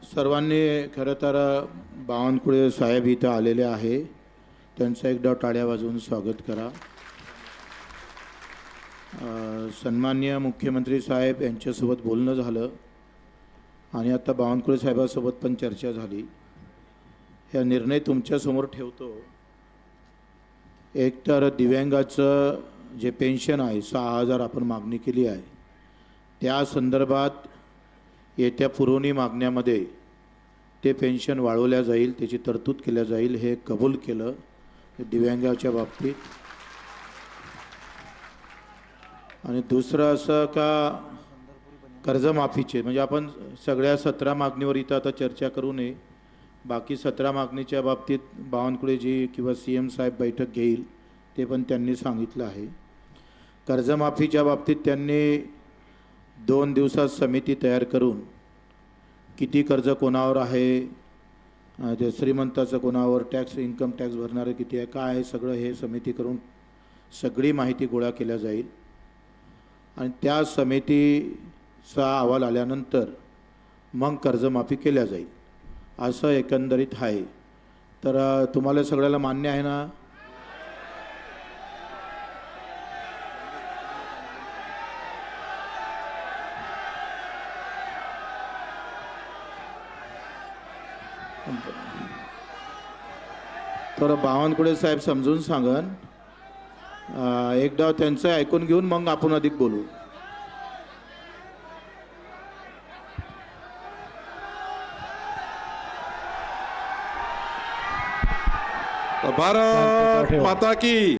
सर्वांनी खरं तर बावनकुळे साहेब इथं आलेले आहे, त्यांचं एकदा टाळ्या वाजवून स्वागत करा. सन्माननीय मुख्यमंत्री साहेब यांच्यासोबत बोलणं झालं आणि आता बावनकुळे साहेबासोबत पण चर्चा झाली. हा निर्णय तुमच्यासमोर ठेवतो. एक तर दिव्यांगाचं जे पेन्शन आहे 6,000 आपण मागणी केली आहे, त्या संदर्भात येत्या पुरवणी मागण्यामध्ये ते पेन्शन वाढवल्या जाईल, त्याची तरतूद केल्या जाईल, हे कबूल केलं दिव्यांगाच्या बाबतीत. आणि दुसरं असं का कर्जमाफीचे म्हणजे आपण सगळ्या 17 मागणीवर इथं आता चर्चा करू नये. बाकी 17 मागणीच्या बाबतीत बावनकुळेजी किंवा CM साहेब बैठक घेईल, ते पण त्यांनी सांगितलं आहे. कर्जमाफीच्या बाबतीत त्यांनी 2 दिवसात समिती तयार करून किती कर्ज कोणावर आहे, ते श्रीमंताचं कोणावर, टॅक्स इन्कम टॅक्स भरणारे किती आहे, काय आहे, सगळं हे समिती करून सगळी माहिती गोळा केल्या जाईल. आणि त्या समितीचा अहवाल आल्यानंतर मग कर्जमाफी केल्या जाईल, असं एकंदरीत आहे. तर तुम्हाला सगळ्याला मान्य आहे ना? तर बावनकुळे साहेब समजून सांगन, एकदा त्यांचं ऐकून घेऊन मग आपण अधिक बोलू. भारत माता की